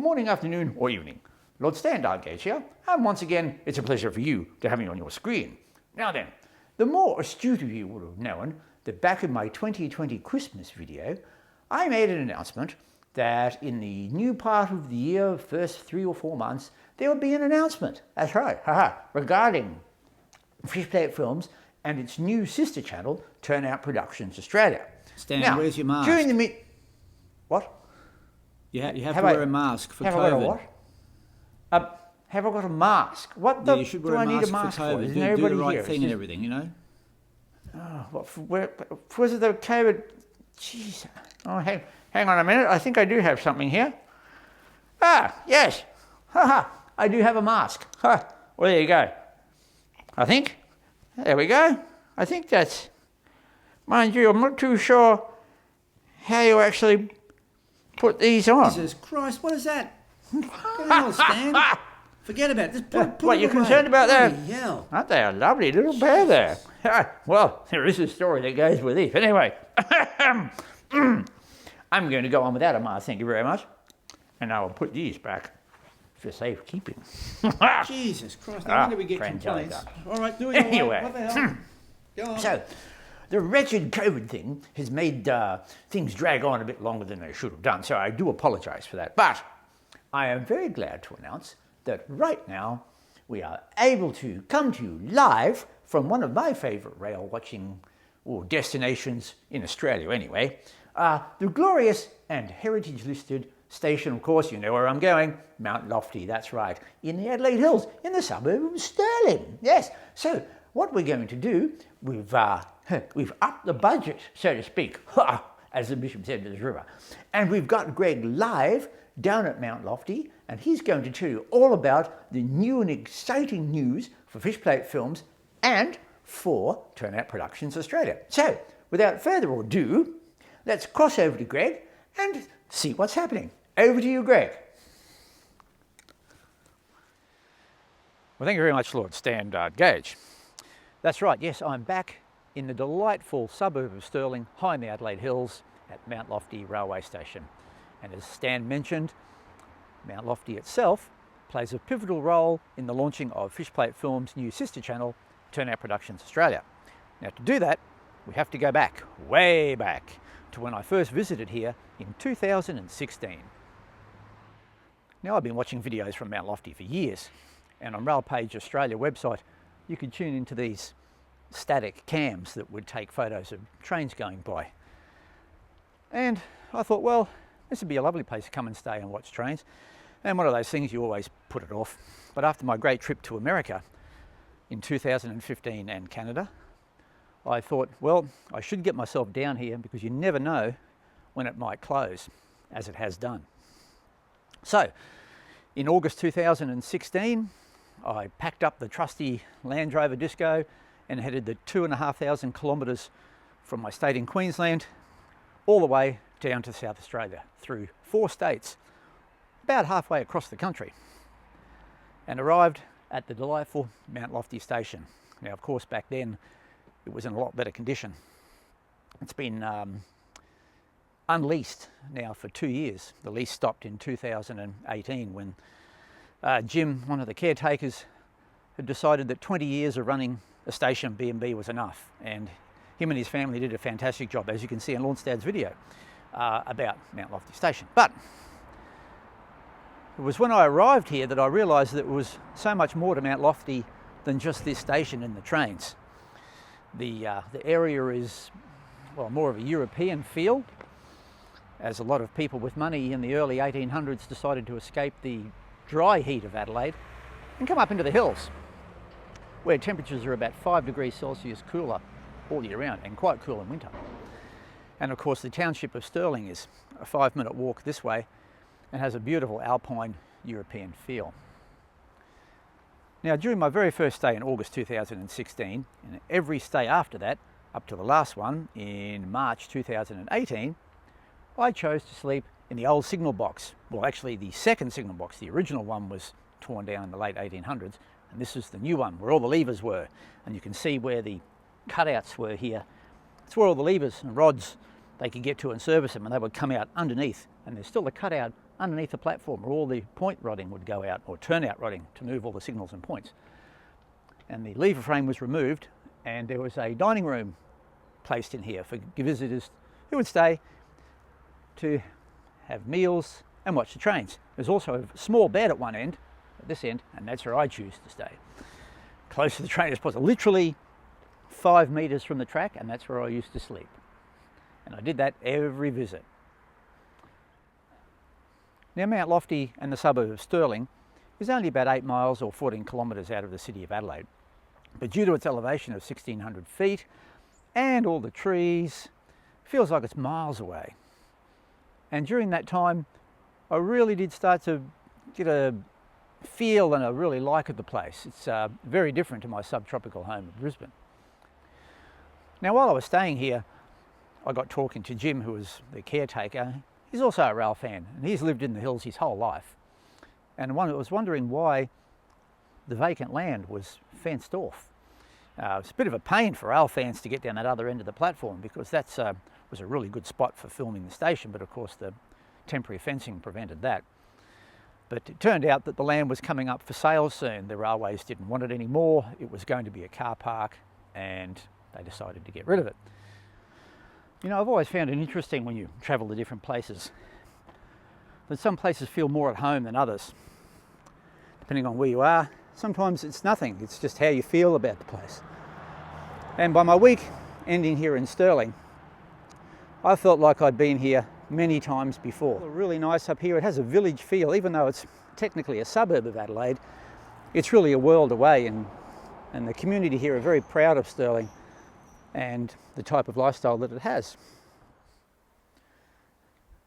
morning, afternoon, or evening. Lord Stan Dardgauge here, and once again, it's a pleasure for you to have me on your screen. Now then, the more astute of you would have known that back in my 2020 Christmas video, I made an announcement that in the new part of the year, first 3 or 4 months, there would be an announcement, that's right, regarding Fishplate Films and its new sister channel, Turnout Productions Australia. Stan, now, where's your mask? During the What? You have to wear a mask for COVID. Have I got a what? Have I got a mask? What the? Yeah, you should wear do I need a mask for COVID. Isn't do everybody the right here? thing and everything, you know? Oh, what, was it the COVID? Jeez. Oh, hang on a minute. I think I do have something here. Ah, yes. I do have a mask. Well, there you go. I think. There we go. I think that's... Mind you, I'm not too sure how you actually put these on. Jesus Christ, what is that? Get on, Stan. Forget about it. Just put What, it you're away. concerned about that? Bloody hell. Aren't they a lovely little pair there? Well, there is a story that goes with it. Anyway, I'm going to go on without a mask, thank you very much. And I will put these back for safekeeping. Jesus Christ, no wonder we get complaints. All right, do it. Anyway. What the hell? Go on. So, the wretched COVID thing has made things drag on a bit longer than they should have done, so I do apologise for that. But I am very glad to announce that right now we are able to come to you live from one of my favourite rail watching destinations in Australia anyway, the glorious and heritage listed station, of course, you know where I'm going, Mount Lofty, that's right, in the Adelaide Hills, in the suburb of Stirling. Yes, so what we're going to do, we've upped the budget, so to speak, as the bishop said to the river, and we've got Gregg live down at Mount Lofty, and he's going to tell you all about the new and exciting news for Fishplate Films and for Turnout Productions Australia. So, without further ado, let's cross over to Gregg and see what's happening. Over to you, Gregg. Well, thank you very much, Lord Stan Dardgauge. That's right, yes, I'm back in the delightful suburb of Stirling, high in the Adelaide Hills at Mount Lofty Railway Station. And as Stan mentioned, Mount Lofty itself plays a pivotal role in the launching of Fishplate Films' new sister channel, Turnout Productions Australia. Now, to do that, we have to go back, way back, to when I first visited here in 2016. Now, I've been watching videos from Mount Lofty for years, and on Railpage Australia website, you could tune into these static cams that would take photos of trains going by. And I thought, well, this would be a lovely place to come and stay and watch trains. And one of those things, you always put it off. But after my great trip to America in 2015 and Canada, I thought, well, I should get myself down here because you never know when it might close, as it has done. So, in August 2016, I packed up the trusty Land Rover Disco and headed the 2,500 kilometres from my state in Queensland all the way down to South Australia through 4 states, about halfway across the country, and arrived at the delightful Mount Lofty station. Now, of course, back then it was in a lot better condition. It's been unleased now for 2 years. The lease stopped in 2018 when Jim, one of the caretakers, had decided that 20 years of running a station B&B was enough, and him and his family did a fantastic job, as you can see in Launstad's video about Mount Lofty Station. But it was when I arrived here that I realised that there was so much more to Mount Lofty than just this station and the trains. The area is, well, more of a European feel, as a lot of people with money in the early 1800s decided to escape the dry heat of Adelaide and come up into the hills, where temperatures are about 5 degrees Celsius cooler all year round and quite cool in winter. And of course, the township of Stirling is a 5-minute walk this way and has a beautiful alpine European feel. Now, during my very first stay in August 2016, and every stay after that, up to the last one in March 2018, I chose to sleep in the old signal box. Well, actually the second signal box. The original one was torn down in the late 1800s, and this is the new one where all the levers were. And you can see where the cutouts were here. It's where all the levers and rods they could get to and service them, and they would come out underneath. And there's still a cutout underneath the platform where all the point rodding would go out, or turnout rodding to move all the signals and points. And the lever frame was removed, and there was a dining room placed in here for visitors who would stay to have meals and watch the trains. There's also a small bed at one end, at this end, and that's where I choose to stay. Close to the train as possible, literally 5 metres from the track, and that's where I used to sleep. And I did that every visit. Now, Mount Lofty and the suburb of Stirling is only about 8 miles or 14 kilometres out of the city of Adelaide. But due to its elevation of 1,600 feet and all the trees, it feels like it's miles away. And during that time, I really did start to get a feel and I really like the place. It's very different to my subtropical home of Brisbane. Now, while I was staying here, I got talking to Jim, who was the caretaker. He's also a rail fan, and he's lived in the hills his whole life. And I was wondering why the vacant land was fenced off. It's a bit of a pain for rail fans to get down that other end of the platform, because that was a really good spot for filming the station, but of course the temporary fencing prevented that. But it turned out that the land was coming up for sale soon. The railways didn't want it anymore. It was going to be a car park, and they decided to get rid of it. You know, I've always found it interesting when you travel to different places, that some places feel more at home than others, depending on where you are. Sometimes it's nothing, it's just how you feel about the place. And by my week ending here in Stirling, I felt like I'd been here many times before. Really nice up here. It has a village feel, even though it's technically a suburb of Adelaide. It's really a world away, and the community here are very proud of Stirling and the type of lifestyle that it has.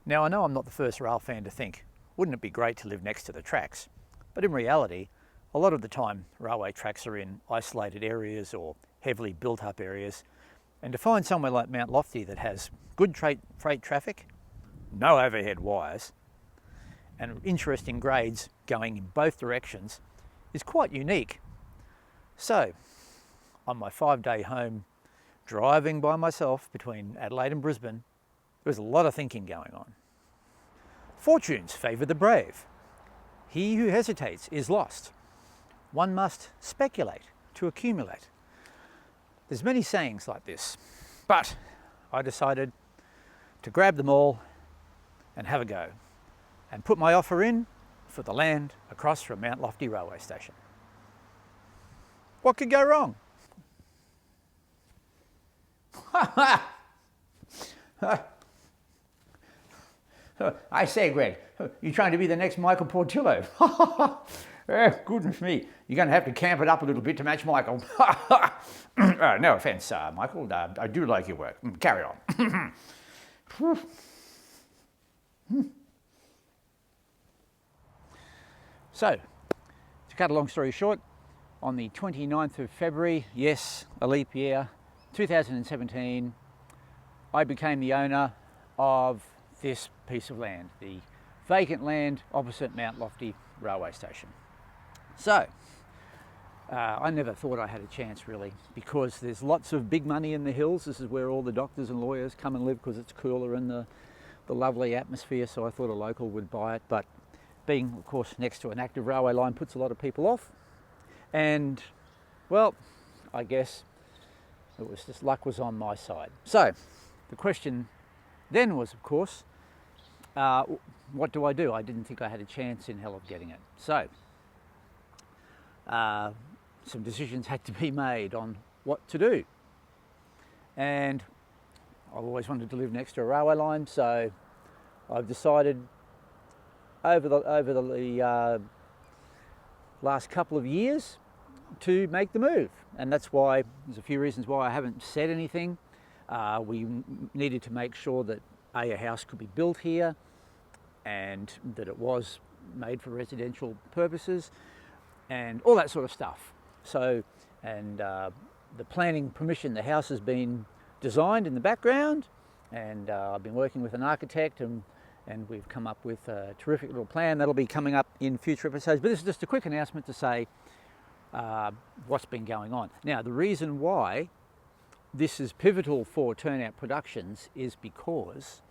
Now, I know I'm not the first rail fan to think, wouldn't it be great to live next to the tracks? But in reality, a lot of the time railway tracks are in isolated areas or heavily built up areas, and to find somewhere like Mount Lofty that has good freight traffic, no overhead wires, and interesting grades going in both directions is quite unique. So, on my 5-day home driving by myself between Adelaide and Brisbane, there was a lot of thinking going on. Fortunes favour the brave. He who hesitates is lost. One must speculate to accumulate. There's many sayings like this, but I decided to grab them all and have a go, and put my offer in for the land across from Mount Lofty railway station. What could go wrong? I say, Gregg, you trying to be the next Michael Portillo? Goodness me, you're going to have to camp it up a little bit to match Michael. No offence, Michael, I do like your work. Carry on. So, to cut a long story short, on the 29th of February, yes, a leap year, 2017, I became the owner of this piece of land, the vacant land opposite Mount Lofty railway station. So, I never thought I had a chance really, because there's lots of big money in the hills. This is where all the doctors and lawyers come and live because it's cooler and the lovely atmosphere, so I thought a local would buy it. But being, of course, next to an active railway line puts a lot of people off. And, well, I guess it was just luck was on my side. So, the question then was, of course, what do I do? I didn't think I had a chance in hell of getting it. So, some decisions had to be made on what to do. And I've always wanted to live next to a railway line, so I've decided over the last couple of years to make the move. And that's why, there's a few reasons why I haven't said anything. We needed to make sure that a house could be built here and that it was made for residential purposes and all that sort of stuff. So, and the planning permission, the house has been designed in the background, and I've been working with an architect, and we've come up with a terrific little plan that'll be coming up in future episodes. But this is just a quick announcement to say what's been going on. Now, the reason why this is pivotal for Turnout Productions is because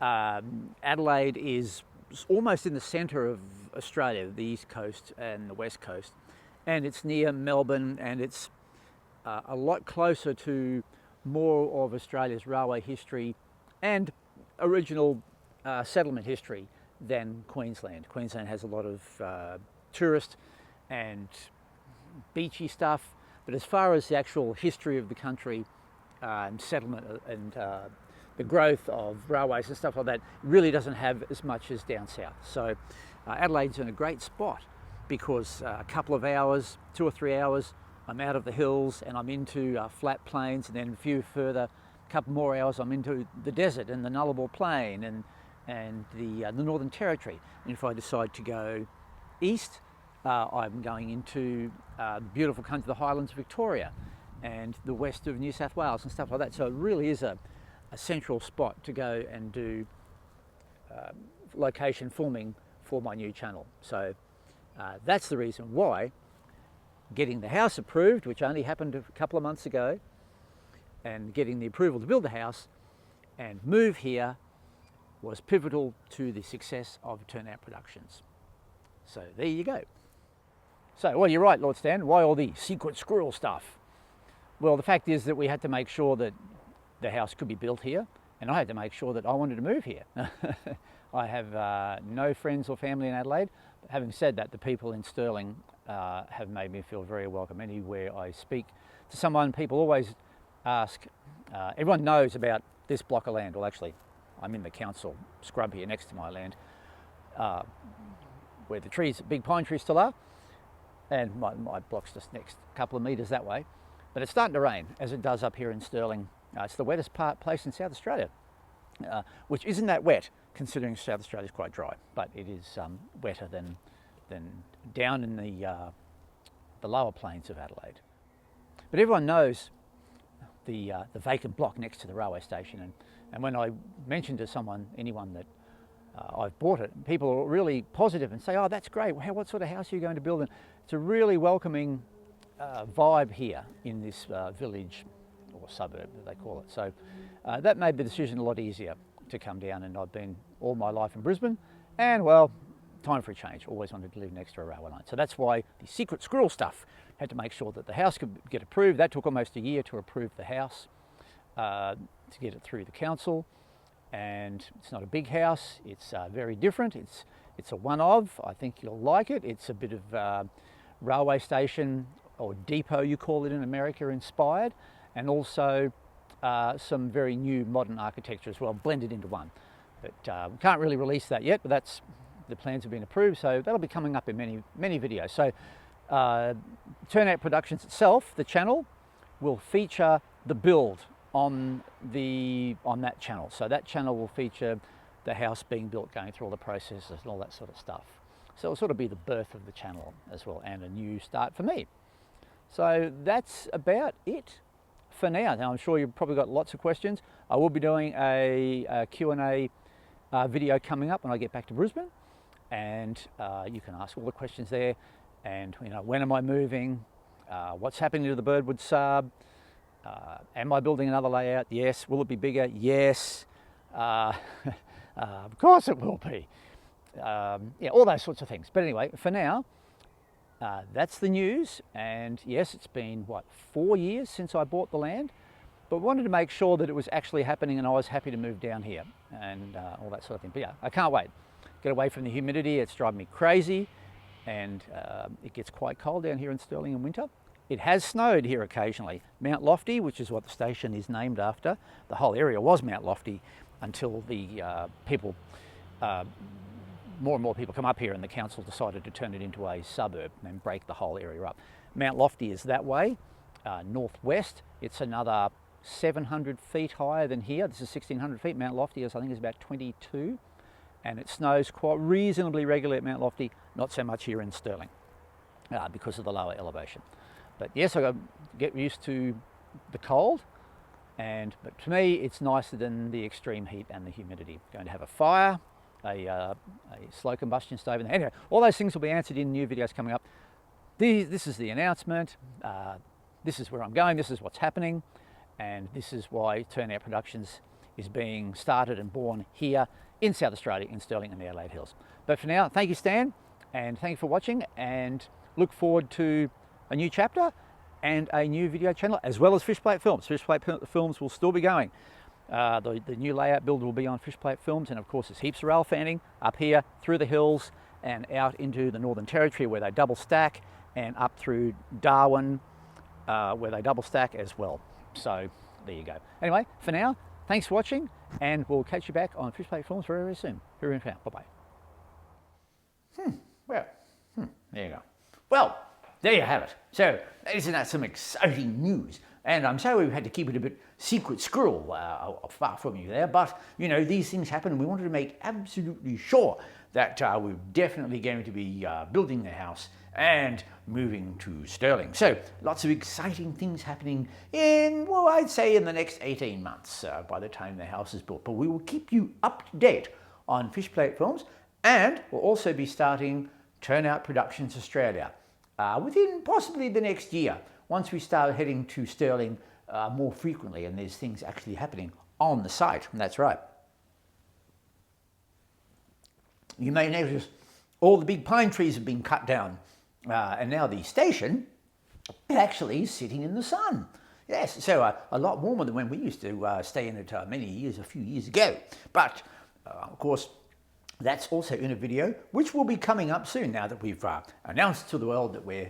Adelaide is almost in the centre of Australia, the east coast and the west coast, and it's near Melbourne, and it's a lot closer to more of Australia's railway history and original settlement history than Queensland. Queensland has a lot of tourist and beachy stuff, but as far as the actual history of the country and settlement and the growth of railways and stuff like that, it really doesn't have as much as down south. So Adelaide's in a great spot because a couple of hours, 2 or 3 hours, I'm out of the hills and I'm into flat plains, and then a few further, a couple more hours, I'm into the desert and the Nullarbor Plain and the Northern Territory. And if I decide to go east, I'm going into beautiful country, the Highlands of Victoria and the west of New South Wales and stuff like that. So it really is a central spot to go and do location filming for my new channel. So that's the reason why getting the house approved, which only happened a couple of months ago, and getting the approval to build the house and move here was pivotal to the success of Turnout Productions. So there you go. So, well, you're right, Lord Stan, why all the secret squirrel stuff? Well, the fact is that we had to make sure that the house could be built here, and I had to make sure that I wanted to move here. I have no friends or family in Adelaide. But having said that, the people in Stirling have made me feel very welcome. Anywhere I speak to someone, people always ask, everyone knows about this block of land. Well, actually, I'm in the council scrub here next to my land, where the trees, big pine trees still are, and my block's just next couple of metres that way. But it's starting to rain, as it does up here in Stirling. It's the wettest place in South Australia, which isn't that wet, considering South Australia is quite dry, but it is wetter than down in the lower plains of Adelaide. But everyone knows the vacant block next to the railway station, and when I mention to anyone that I've bought it, people are really positive and say, "Oh, that's great. What sort of house are you going to build?" And it's a really welcoming vibe here in this village or suburb, as they call it. So that made the decision a lot easier to come down, and I've been all my life in Brisbane, and well, time for a change. Always wanted to live next to a railway line. So that's why the secret squirrel stuff had to make sure that the house could get approved. That took almost a year to approve the house, to get it through the council. And it's not a big house, it's very different. It's a one-of, I think you'll like it. It's a bit of railway station or depot, you call it in America, inspired, and also some very new modern architecture as well, blended into one. But we can't really release that yet, but the plans have been approved, so that'll be coming up in many videos. So Turnout Productions itself, the channel, will feature the build on that channel. So that channel will feature the house being built, going through all the processes and all that sort of stuff. So it'll sort of be the birth of the channel as well, and a new start for me. So that's about it for now. Now I'm sure you've probably got lots of questions. I will be doing a Q&A video coming up when I get back to Brisbane, and you can ask all the questions there. And when am I moving? What's happening to the Birdwood sub? Am I building another layout? Yes. Will it be bigger? Yes. Of course it will be. Yeah, all those sorts of things. But anyway, for now, that's the news. And yes, it's been, 4 years since I bought the land, but wanted to make sure that it was actually happening and I was happy to move down here and all that sort of thing. But yeah, I can't wait. Get away from the humidity. It's driving me crazy. And it gets quite cold down here in Stirling in winter. It has snowed here occasionally. Mount Lofty, which is what the station is named after, the whole area was Mount Lofty until the more and more people come up here and the council decided to turn it into a suburb and break the whole area up. Mount Lofty is that way, northwest. It's another 700 feet higher than here. This is 1,600 feet. Mount Lofty is, I think, is about 22. And it snows quite reasonably regularly at Mount Lofty, not so much here in Stirling because of the lower elevation. But yes, I've got to get used to the cold, but to me it's nicer than the extreme heat and the humidity. Going to have a fire, a slow combustion stove, and anyway, all those things will be answered in new videos coming up. This is the announcement, this is where I'm going, this is what's happening, and this is why Turnout Productions is being started and born here in South Australia, in Stirling and the Adelaide Hills. But for now, thank you, Stan, and thank you for watching, and look forward to a new chapter and a new video channel, as well as Fishplate Films. Fishplate Films will still be going. The new layout build will be on Fishplate Films, and of course there's heaps of rail fanning up here, through the hills, and out into the Northern Territory where they double stack, and up through Darwin where they double stack as well. So there you go. Anyway, for now, thanks for watching, and we'll catch you back on Fishplate Films very, very soon. Here and now. Bye-bye. There you go. Well, there you have it. So, isn't that some exciting news? And I'm sorry we've had to keep it a bit secret squirrel far from you there, but, you know, these things happen, and we wanted to make absolutely sure that we're definitely going to be building the house and moving to Stirling. So, lots of exciting things happening in, well, I'd say in the next 18 months by the time the house is built. But we will keep you up to date on Fishplate Films, and we'll also be starting Turnout Productions Australia within possibly the next year, once we start heading to Stirling more frequently and there's things actually happening on the site. And that's right. You may notice all the big pine trees have been cut down, and now the station is actually sitting in the sun. Yes, so a lot warmer than when we used to stay in it a few years ago. But of course, that's also in a video which will be coming up soon. Now that we've announced to the world that we're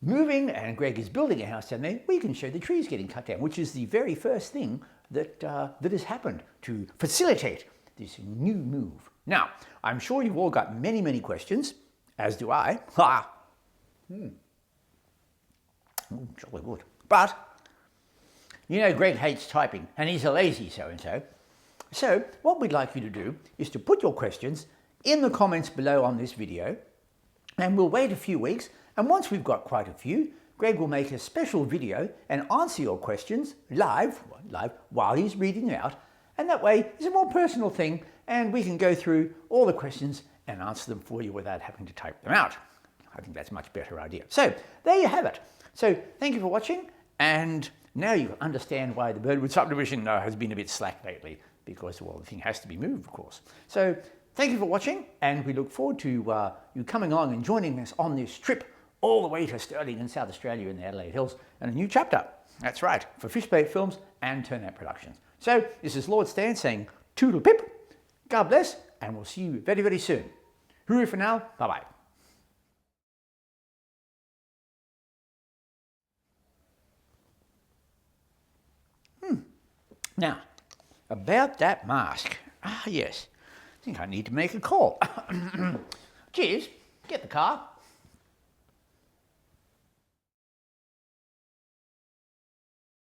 moving and Gregg is building a house down there, we can show the trees getting cut down, which is the very first thing that that has happened to facilitate this new move. Now, I'm sure you've all got many, many questions, as do I. Jolly good. But, you know, Gregg hates typing, and he's a lazy so-and-so. So, what we'd like you to do is to put your questions in the comments below on this video, and we'll wait a few weeks, and once we've got quite a few, Gregg will make a special video and answer your questions live while he's reading it out, and that way it's a more personal thing, and we can go through all the questions and answer them for you without having to type them out. I think that's a much better idea. So, there you have it. So, thank you for watching, and now you understand why the Birdwood subdivision has been a bit slack lately, because, well, the thing has to be moved, of course. So, thank you for watching, and we look forward to you coming along and joining us on this trip all the way to Stirling in South Australia in the Adelaide Hills, and a new chapter. That's right, for Fishplate Films and Turnout Productions. So, this is Lord Stan saying toodle pip, God bless, and we'll see you very, very soon. Hooroo for now, bye-bye. Now, about that mask. Ah, yes. I think I need to make a call. Cheers. Get the car.